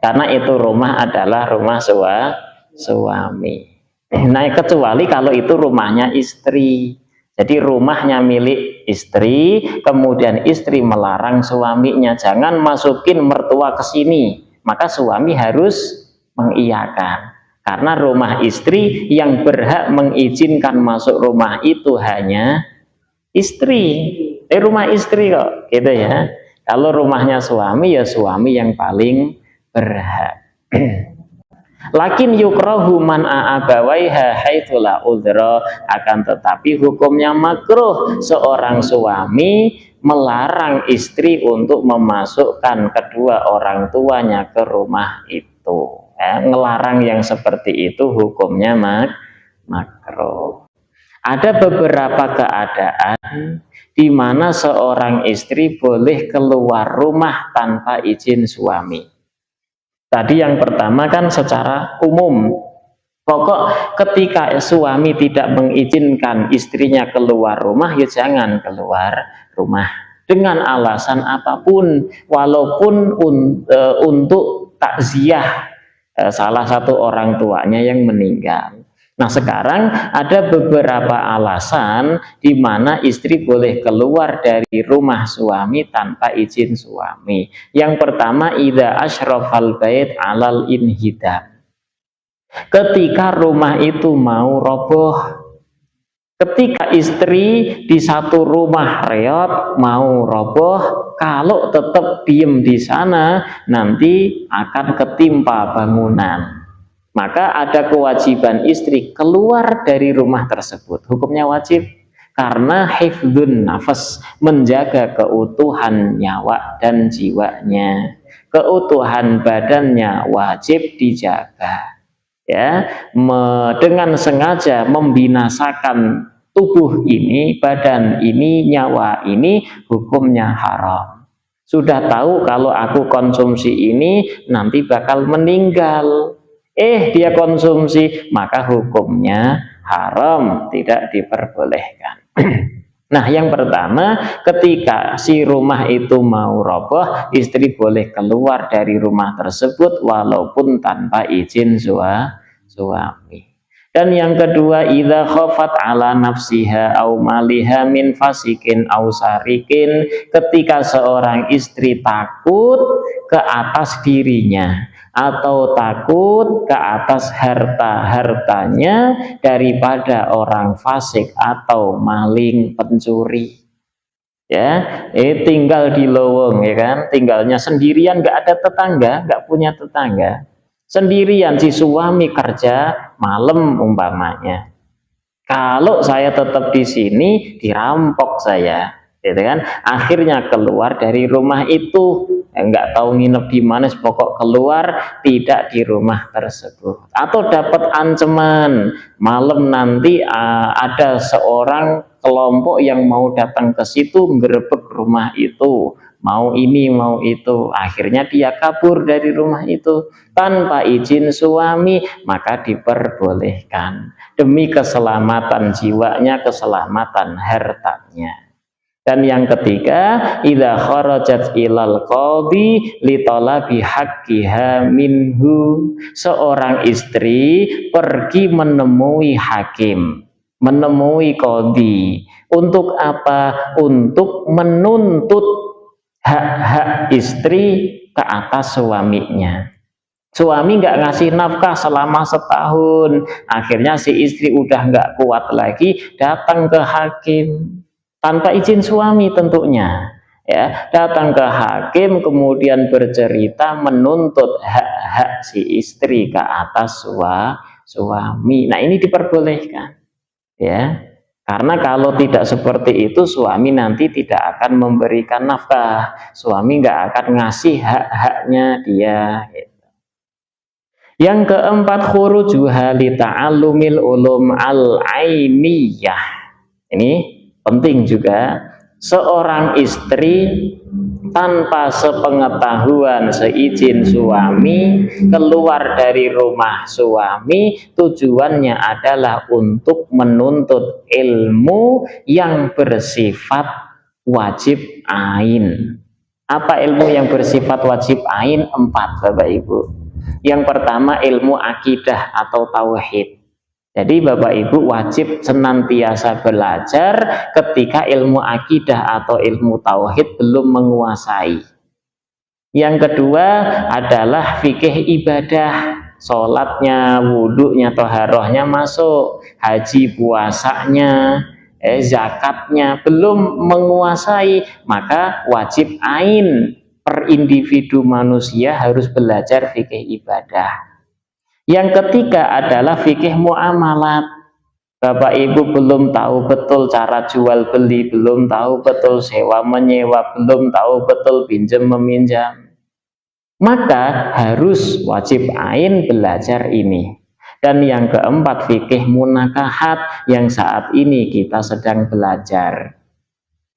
Speaker 1: Karena itu rumah adalah rumah suami. Nah, kecuali kalau itu rumahnya istri. Jadi rumahnya milik istri, kemudian istri melarang suaminya, jangan masukin mertua ke sini. Maka suami harus mengiyakan. Karena rumah istri, yang berhak mengizinkan masuk rumah itu hanya istri. Rumah istri kok, gitu ya. Kalau rumahnya suami, ya suami yang paling berhak. Lakin yukrahu man a'abawaiha haitsu la udhra, akan tetapi hukumnya makruh seorang suami melarang istri untuk memasukkan kedua orang tuanya ke rumah itu. Ngelarang yang seperti itu hukumnya makruh. Ada beberapa keadaan di mana seorang istri boleh keluar rumah tanpa izin suami. Tadi yang pertama kan secara umum, pokok ketika suami tidak mengizinkan istrinya keluar rumah, ya jangan keluar rumah dengan alasan apapun, walaupun untuk takziah salah satu orang tuanya yang meninggal. Nah, sekarang ada beberapa alasan di mana istri boleh keluar dari rumah suami tanpa izin suami. Yang pertama, idza asyrafal bait alal inhidam. Ketika rumah itu mau roboh. Ketika istri di satu rumah reot mau roboh, kalau tetap diem di sana nanti akan ketimpa bangunan. Maka ada kewajiban istri keluar dari rumah tersebut. Hukumnya wajib karena hifdzun nafas, menjaga keutuhan nyawa dan jiwanya. Keutuhan badannya wajib dijaga. Ya, dengan sengaja membinasakan tubuh ini, badan ini, nyawa ini, hukumnya haram. Sudah tahu kalau aku konsumsi ini nanti bakal meninggal. Dia konsumsi, maka hukumnya haram, tidak diperbolehkan. Nah, yang pertama, ketika si rumah itu mau roboh, istri boleh keluar dari rumah tersebut walaupun tanpa izin suami. Dan yang kedua, idza khafat ala nafsiha au maliha min fasikin au sarikin, ketika seorang istri takut ke atas dirinya atau takut ke atas harta-hartanya daripada orang fasik atau maling pencuri. Ya, tinggal di lowong, ya kan, tinggalnya sendirian, nggak ada tetangga, nggak punya tetangga, sendirian, si suami kerja malam umpamanya. Kalau saya tetap di sini dirampok saya, gitu kan? Akhirnya keluar dari rumah itu, nggak tahu nginep di mana, pokok keluar tidak di rumah tersebut. Atau dapat ancaman malam nanti ada seorang kelompok yang mau datang ke situ nggerebek rumah itu, mau ini mau itu, akhirnya dia kabur dari rumah itu tanpa izin suami, maka diperbolehkan demi keselamatan jiwanya, keselamatan hartanya. Dan yang ketiga, idza kharajat ilal qadhi li talabi haqqiha minhu, seorang istri pergi menemui hakim, menemui qadhi. Untuk apa? Untuk menuntut hak-hak istri ke atas suaminya. Suami nggak ngasih nafkah selama setahun, akhirnya si istri udah nggak kuat lagi, datang ke hakim tanpa izin suami tentunya, ya, datang ke hakim kemudian bercerita menuntut hak-hak si istri ke atas suami. Nah, ini diperbolehkan, ya, karena kalau tidak seperti itu suami nanti tidak akan memberikan nafkah, suami nggak akan ngasih hak-haknya dia. Yang keempat, khurujuha li ta'allumil ulum al-ainiyah. Ini penting juga, seorang istri tanpa sepengetahuan seizin suami keluar dari rumah suami, tujuannya adalah untuk menuntut ilmu yang bersifat wajib ain. Apa ilmu yang bersifat wajib ain? 4, Bapak Ibu. Yang pertama, ilmu akidah atau tauhid. Jadi Bapak Ibu wajib senantiasa belajar ketika ilmu akidah atau ilmu tauhid belum menguasai. Yang kedua adalah fikih ibadah, sholatnya, wudhunya, toharohnya masuk, haji puasanya, zakatnya belum menguasai, maka wajib ain per individu manusia harus belajar fikih ibadah. Yang ketiga adalah fikih muamalat. Bapak Ibu belum tahu betul cara jual beli, belum tahu betul sewa menyewa, belum tahu betul pinjam meminjam, maka harus wajib ain belajar ini. Dan yang keempat, fikih munakahat yang saat ini kita sedang belajar.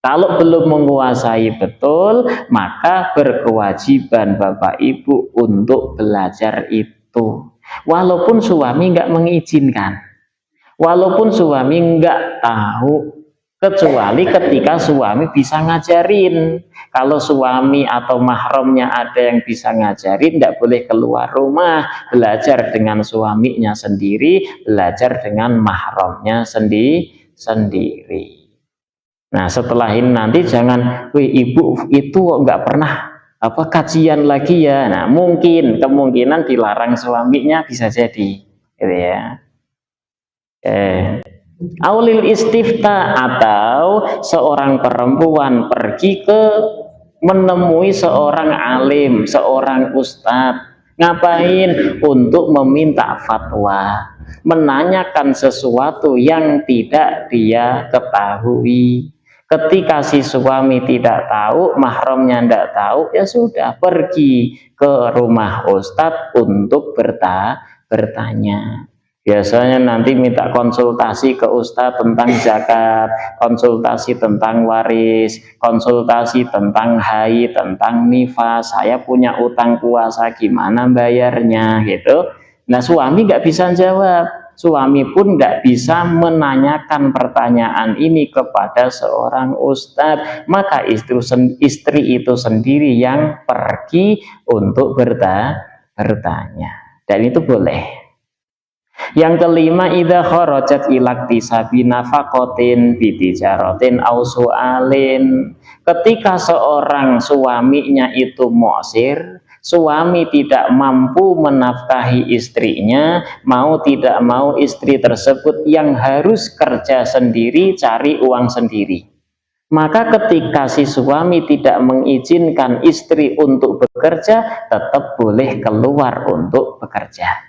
Speaker 1: Kalau belum menguasai betul, maka berkewajiban Bapak Ibu untuk belajar itu. Walaupun suami nggak mengizinkan, walaupun suami nggak tahu, kecuali ketika suami bisa ngajarin. Kalau suami atau mahramnya ada yang bisa ngajarin, tidak boleh keluar rumah, belajar dengan suaminya sendiri, belajar dengan mahramnya sendiri. Nah, setelah ini nanti jangan, wih ibu itu nggak pernah kajian lagi ya. Nah, kemungkinan dilarang suaminya bisa jadi, gitu ya. Aulil istifta, atau seorang perempuan pergi menemui seorang alim, seorang ustadz. Ngapain? Untuk meminta fatwa, menanyakan sesuatu yang tidak dia ketahui. Ketika si suami tidak tahu, mahramnya tidak tahu, ya sudah, pergi ke rumah ustadz untuk bertanya. Biasanya nanti minta konsultasi ke ustadz tentang zakat, konsultasi tentang waris, konsultasi tentang haid, tentang nifas. Saya punya utang puasa, gimana bayarnya gitu. Nah suami nggak bisa jawab, suami pun nggak bisa menanyakan pertanyaan ini kepada seorang ustadz. Maka istri itu sendiri yang pergi untuk bertanya, dan itu boleh. Yang kelima, idza kharajat ilaktisabi nafaqatin bitijaratin au su'alin. Ketika seorang suaminya itu mu'sir, suami tidak mampu menafkahi istrinya, mau tidak mau istri tersebut yang harus kerja sendiri, cari uang sendiri. Maka ketika si suami tidak mengizinkan istri untuk bekerja, tetap boleh keluar untuk bekerja.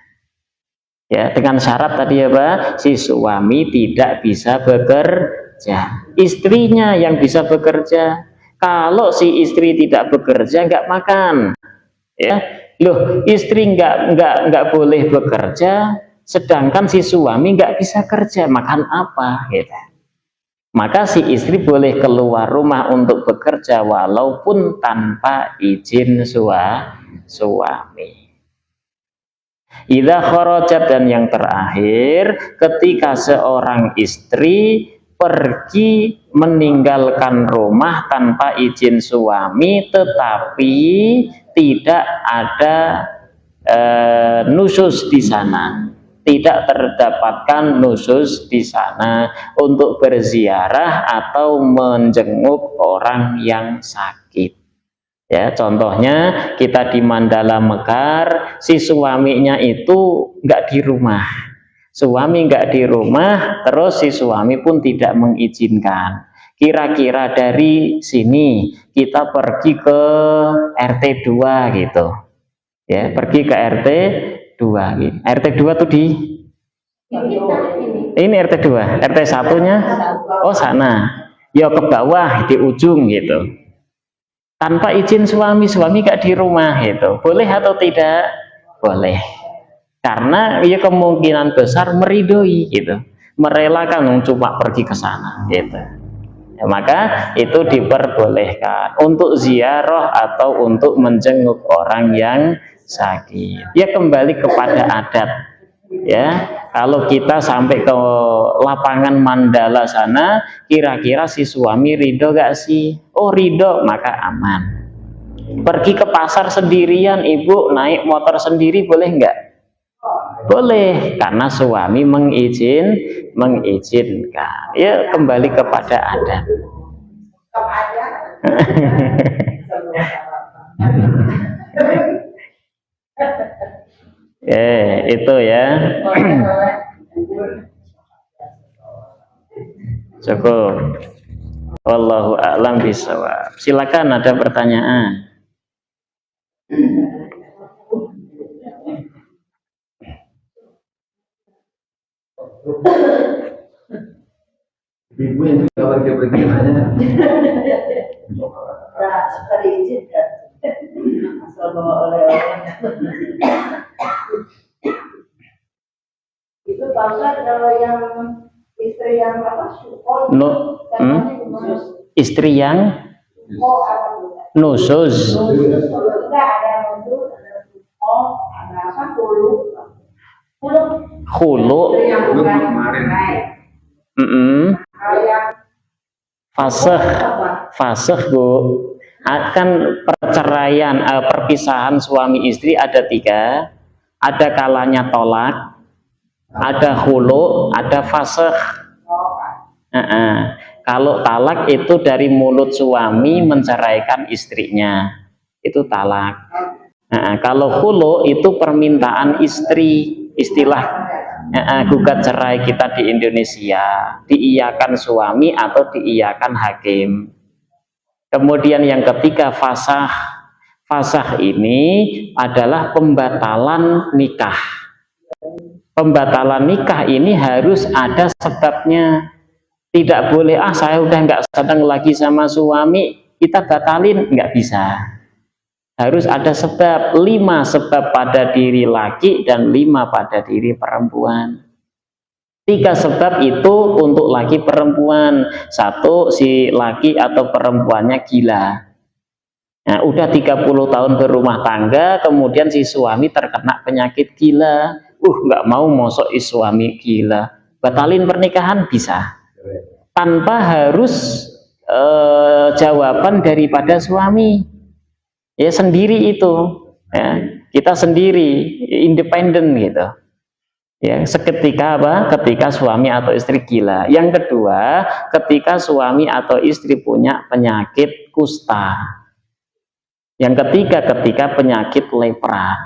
Speaker 1: Ya, dengan syarat tadi ya Pak, si suami tidak bisa bekerja, istrinya yang bisa bekerja. Kalau si istri tidak bekerja, nggak makan. Ya, loh, istri nggak boleh bekerja, sedangkan si suami nggak bisa kerja, makan apa? Gitu. Maka si istri boleh keluar rumah untuk bekerja walaupun tanpa izin suami. Idza kharajat, dan yang terakhir, ketika seorang istri pergi meninggalkan rumah tanpa izin suami, tetapi tidak ada nusus di sana, tidak terdapatkan nusus di sana untuk berziarah atau menjenguk orang yang sakit. Ya, contohnya kita di Mandala Mekar, si suaminya itu nggak di rumah, suami nggak di rumah, terus si suami pun tidak mengizinkan. Kira-kira dari sini kita pergi ke RT 2 gitu, ya, pergi ke RT 2 gitu. RT 2 tuh di ini RT 2, RT 1-nya oh sana, ya ke bawah di ujung gitu. Tanpa izin suami gak di rumah itu, boleh atau tidak? Boleh, karena ya kemungkinan besar meridoi gitu, merelakan cuma pergi ke sana gitu. Ya, maka itu diperbolehkan untuk ziarah atau untuk menjenguk orang yang sakit. Ya kembali kepada adat. Ya, kalau kita sampai ke lapangan Mandala sana, kira-kira si suami ridho gak sih? Oh ridho, maka aman. Pergi ke pasar sendirian, ibu naik motor sendiri boleh nggak? Boleh, karena suami mengizinkan. Ya kembali kepada adat. Itu ya. Cukup. Wallahu a'lam bishawab. Silakan, ada pertanyaan.
Speaker 2: Ibu yang kalau dia bagaimana?
Speaker 3: Itu bangsa kalau yang istri yang apa?
Speaker 1: Istri yang nusus.
Speaker 3: Enggak ada nusus, ada apa?
Speaker 1: Khulu. Fasih Bu. Akan perceraian, perpisahan suami istri ada 3. Ada kalanya tolak, ada khulu, ada fasih. Kalau talak itu dari mulut suami menceraikan istrinya, itu talak. Kalau khulu itu permintaan istri, istilah gugat cerai kita di Indonesia, diiyakan suami atau diiyakan hakim. Kemudian yang ketiga fasah. Fasah ini adalah pembatalan nikah. Pembatalan nikah ini harus ada sebabnya. Tidak boleh, saya udah nggak senang lagi sama suami, kita batalin, nggak bisa. Harus ada sebab, 5 sebab pada diri laki dan 5 pada diri perempuan. 3 sebab itu untuk laki perempuan. 1, si laki atau perempuannya gila. Nah, udah 30 tahun berumah tangga, kemudian si suami terkena penyakit gila. Nggak mau mosok suami gila. Batalin pernikahan bisa. Tanpa harus jawaban daripada suami. Ya sendiri itu. Ya, kita sendiri, independen gitu. Ya, seketika apa? Ketika suami atau istri gila. Yang kedua, ketika suami atau istri punya penyakit kusta. Yang ketiga, ketika penyakit lepra.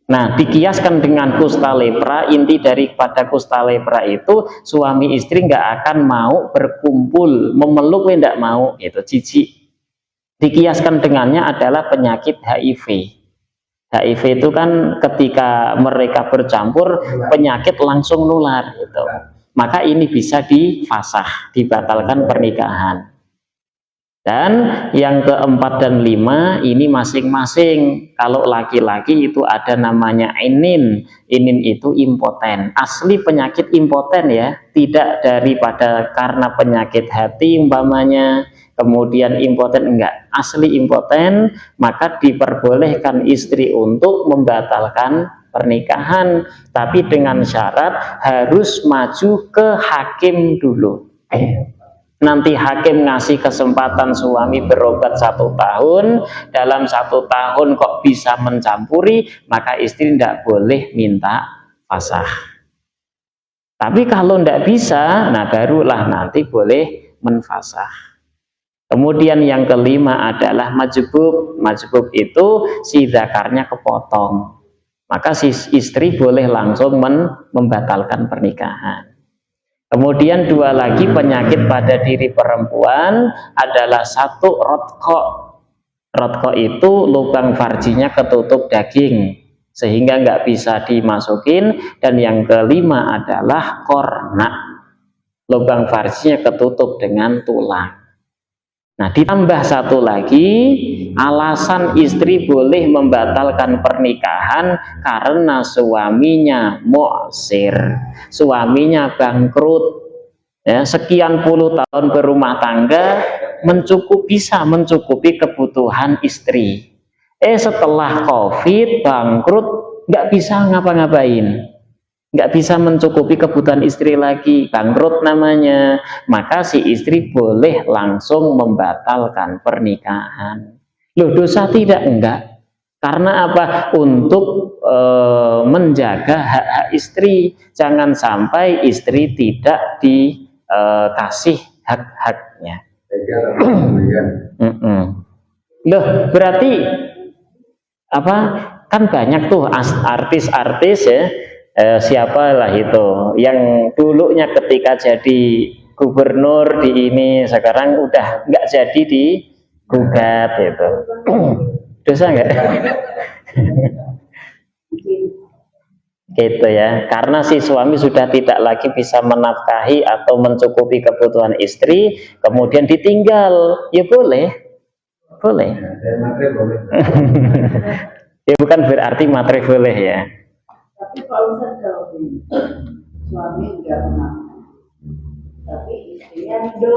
Speaker 1: Nah, dikiaskan dengan kusta lepra, inti daripada kusta lepra itu suami istri nggak akan mau berkumpul, memeluk nggak mau, itu jijik. Dikiaskan dengannya adalah penyakit HIV. HIV itu kan ketika mereka bercampur penyakit langsung nular gitu. Maka ini bisa difasah, dibatalkan pernikahan. Dan yang keempat dan 5 ini masing-masing. Kalau laki-laki itu ada namanya inin. Inin itu impoten. Asli penyakit impoten ya, tidak daripada karena penyakit hati umpamanya. Kemudian impoten enggak, asli impoten, maka diperbolehkan istri untuk membatalkan pernikahan, tapi dengan syarat harus maju ke hakim dulu. Nanti hakim ngasih kesempatan suami berobat 1 tahun, dalam 1 tahun kok bisa mencampuri, maka istri tidak boleh minta fasah. Tapi kalau tidak bisa, nah barulah nanti boleh menfasah. Kemudian yang kelima adalah majbub. Majbub itu si zakarnya kepotong. Maka si istri boleh langsung membatalkan pernikahan. Kemudian 2 lagi penyakit pada diri perempuan adalah 1 rotko. Rotko itu lubang farjinya ketutup daging sehingga nggak bisa dimasukin. Dan yang kelima adalah korna. Lubang farjinya ketutup dengan tulang. Nah, ditambah 1 lagi, alasan istri boleh membatalkan pernikahan karena suaminya mu'sir, suaminya bangkrut. Ya, sekian puluh tahun berumah tangga bisa mencukupi kebutuhan istri. Setelah COVID bangkrut, nggak bisa ngapa-ngapain. Nggak bisa mencukupi kebutuhan istri lagi, bangkrut namanya, maka si istri boleh langsung membatalkan pernikahan. Loh, dosa tidak? Enggak. Karena apa? Untuk menjaga hak-hak istri. Jangan sampai istri tidak dikasih hak-haknya. Loh, berarti apa? Kan banyak tuh artis-artis ya. Siapalah itu yang dulunya ketika jadi gubernur di ini sekarang udah nggak jadi digugat itu. Dosa nggak? Gitu ya, karena si suami sudah tidak lagi bisa menafkahi atau mencukupi kebutuhan istri, kemudian ditinggal, ya boleh. Ya bukan berarti materi boleh ya.
Speaker 3: Tapi kalau suami enggak pernah, tapi istrinya ridho.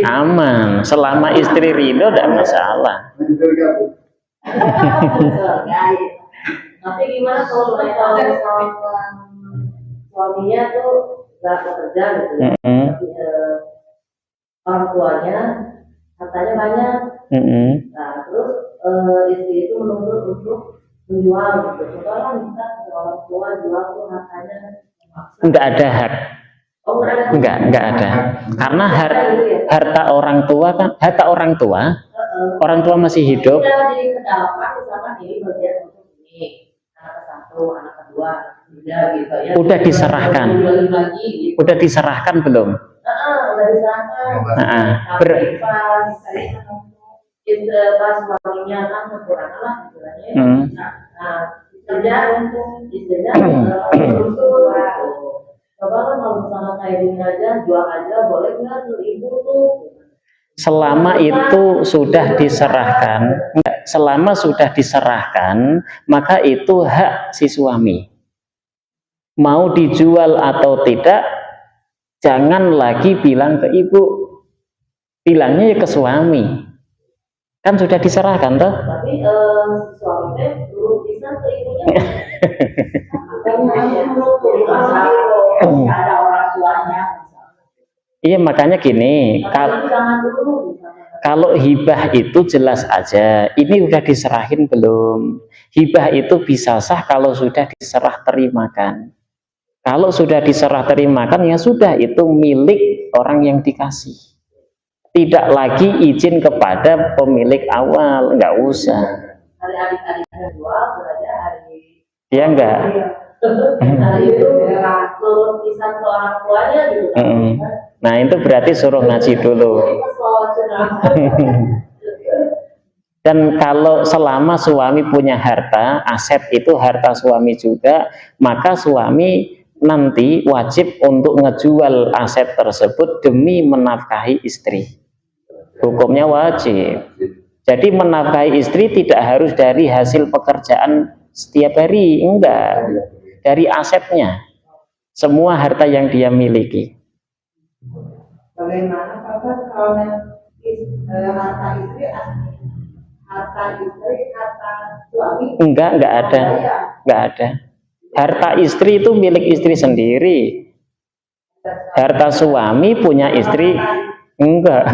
Speaker 1: Aman, selama istri ridho tidak masalah.
Speaker 3: Tapi gimana kalau suaminya tuh nggak bekerja gitu, tapi orang tuanya katanya banyak, nah terus istri itu menuntut untuk menjual gitu. Kalau kita orang tua jual tuh hartanya
Speaker 1: enggak ada hak. Enggak ada. Karena harta orang tua kan, orang tua masih hidup.
Speaker 3: Jadi kedalaman misalkan ini bagian untuk ini, anak 1, anak 2, gitu ya.
Speaker 1: Udah diserahkan. Udah diserahkan belum?
Speaker 3: Udah diserahkan. Tapi pas suaminya kan kekurangan lah istilahnya. Nah, kerja untuk istrinya untuk coba kan kalau misalnya kayak gini aja, jual aja boleh nggak tuh ibu tuh?
Speaker 1: Selama itu sudah diserahkan, selama sudah diserahkan, maka itu hak si suami. mau dijual atau tidak, jangan lagi bilang ke ibu, bilangnya ya ke suami, kan sudah diserahkan toh.
Speaker 3: Tapi suaminya belum bisa ke ibunya. Ada orang tuanya.
Speaker 1: Iya, makanya gini, kalau hibah itu jelas aja, ini udah diserahin belum? Hibah itu bisa sah kalau sudah diserah terimakan. Kalau sudah diserah terimakan, ya sudah, itu milik orang yang dikasih. Tidak lagi izin kepada pemilik awal, nggak usah.
Speaker 3: Hari adik-adiknya jual, berarti hari
Speaker 1: Dia enggak.
Speaker 3: hari itu turun pisah ke orang tuanya gitu.
Speaker 1: Nah, itu berarti suruh ngaji dulu. Dan kalau selama suami punya harta, aset itu harta suami juga, maka suami nanti wajib untuk ngejual aset tersebut demi menafkahi istri. Hukumnya wajib. Jadi menafkahi istri tidak harus dari hasil pekerjaan setiap hari, enggak. Dari asetnya, semua harta yang dia miliki.
Speaker 3: Bagaimana Bapak kalau harta istri, harta suami?
Speaker 1: Enggak ada. Enggak ada. Harta istri itu milik istri sendiri. Harta suami punya istri, enggak.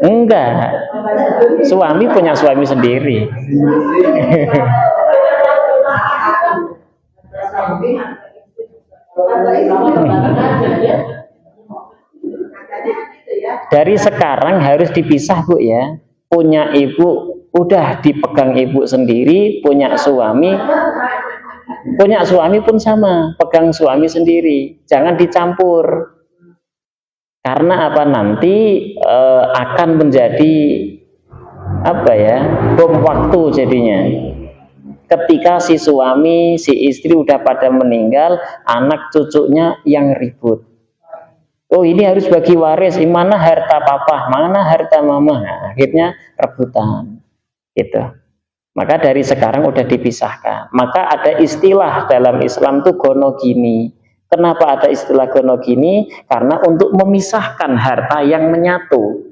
Speaker 1: Enggak. Suami punya suami sendiri. Dari sekarang harus dipisah, Bu, ya. Punya ibu udah dipegang ibu sendiri, punya suami pun sama, pegang suami sendiri, jangan dicampur. Karena apa, nanti akan menjadi apa ya, bom waktu jadinya. Ketika si suami, si istri udah pada meninggal, anak cucunya yang ribut. Oh, ini harus bagi waris, mana harta papa, mana harta mama. Nah, akhirnya rebutan gitu. Maka dari sekarang udah dipisahkan. Maka ada istilah dalam Islam tuh gonogini. Kenapa ada istilah gonogini? Karena untuk memisahkan harta yang menyatu.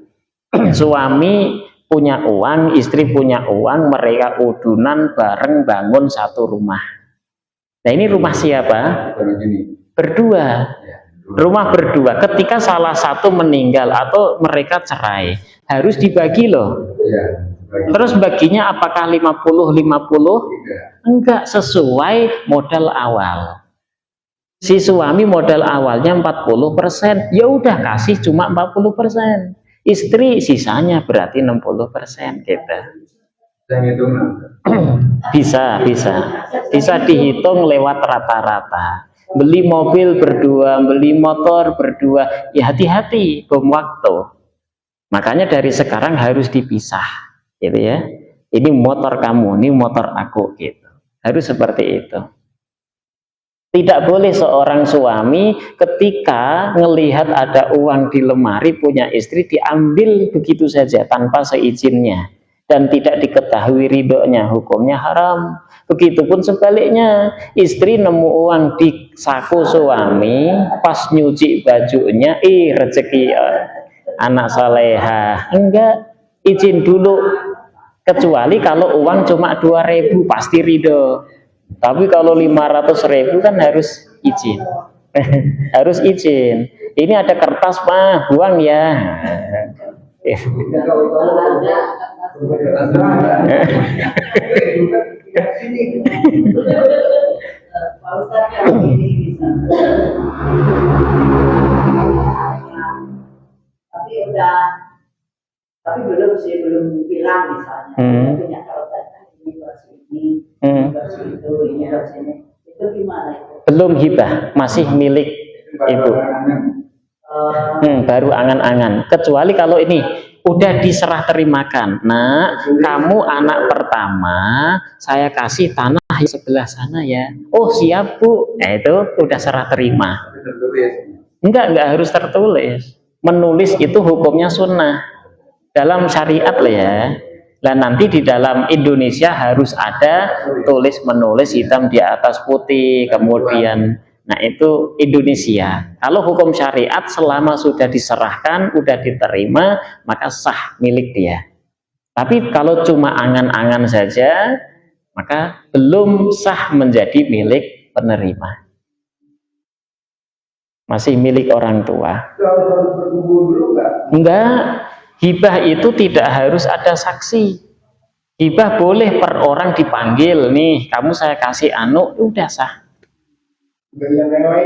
Speaker 1: Suami punya uang, istri punya uang, mereka udunan bareng bangun satu rumah. Nah, ini rumah siapa? Berdua. Rumah berdua. Ketika salah satu meninggal atau mereka cerai, harus dibagi loh. Terus baginya apakah 50-50? Enggak, sesuai modal awal. Si suami modal awalnya 40%, ya udah kasih cuma 40%. Istri sisanya berarti 60% gitu. Bisa dihitung lewat rata-rata. Beli mobil berdua, beli motor berdua, ya hati-hati, bom waktu. Makanya dari sekarang harus dipisah, gitu ya. Ini motor kamu, ini motor aku, gitu. Harus seperti itu. Tidak boleh seorang suami ketika ngelihat ada uang di lemari punya istri diambil begitu saja tanpa seizinnya dan tidak diketahui ridhonya, hukumnya haram. Begitupun sebaliknya, istri nemu uang di saku suami, pas nyuci bajunya, rezeki anak soleha, enggak, izin dulu. Kecuali kalau uang cuma 2.000 pasti ridho. Tapi kalau 500.000 kan harus izin. Harus izin. Ini ada kertas, mah, buang ya.
Speaker 3: Tapi belum bilang misalnya punya kalau ini versi ini, versi itu, ini versi ini, itu gimana itu?
Speaker 1: Belum hibah, masih milik ibu. Baru angan-angan. Kecuali kalau ini udah diserah terimakan. Nah, kamu anak pertama, saya kasih tanah di sebelah sana ya. Oh siap, Bu. Nah, itu udah serah terima. Enggak harus tertulis. Menulis itu hukumnya sunnah dalam syariat lah ya. Lah nanti di dalam Indonesia harus ada tulis menulis hitam di atas putih, kemudian nah itu Indonesia. Kalau hukum syariat selama sudah diserahkan, sudah diterima, maka sah milik dia. Tapi kalau cuma angan-angan saja, maka belum sah menjadi milik penerima. Masih milik orang tua. Enggak, hibah itu tidak harus ada saksi. Hibah boleh per orang dipanggil, nih kamu saya kasih anu, udah sah.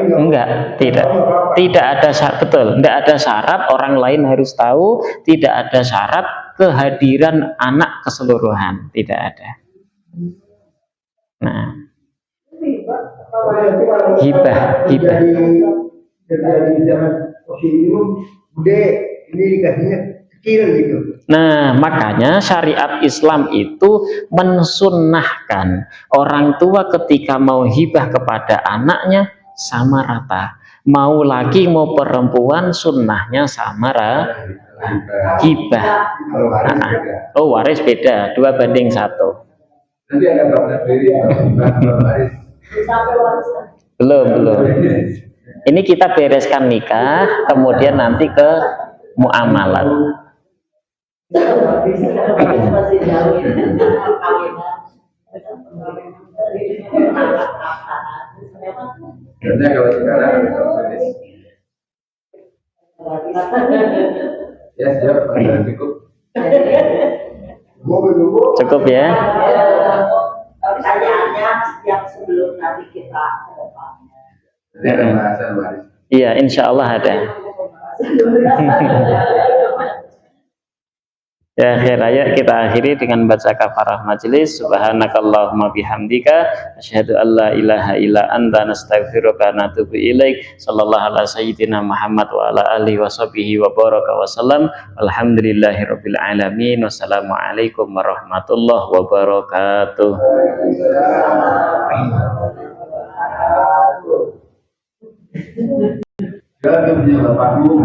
Speaker 1: Enggak, tidak ada syarat, betul, enggak ada syarat orang lain harus tahu, tidak ada syarat kehadiran anak keseluruhan, tidak ada. Nah, hibah. Nah, makanya syariat Islam itu mensunnahkan orang tua ketika mau hibah kepada anaknya sama rata. Mau laki mau perempuan sunnahnya sama rata. Hibah. Oh, waris beda, 2:1.
Speaker 2: Nanti ada bab sendiri, waris.
Speaker 1: Belum. Ini kita bereskan nikah, kemudian nanti ke muamalat.
Speaker 3: Masih jauh
Speaker 2: Karena kalau sekarang ya siap, cukup.
Speaker 1: Cukup ya.
Speaker 3: Pertanyaannya yang sebelum nanti kita ke depannya.
Speaker 2: Jadi ada bahasan waris.
Speaker 1: Iya, insya Allah ada. Ya, akhir ayat kita akhiri dengan baca kafarah majelis. Subhanakallahumma bihamdika asyhadu an la ilaha illa anta nastaghfiruka wa natubu ilaik. Sallallahu ala sayyidina Muhammad wa ala alihi washabihi wa baraka wasallam. Alhamdulillahirabbil alamin. Wassalamualaikum warahmatullahi wabarakatuh.
Speaker 2: Jangan punya bapakmu.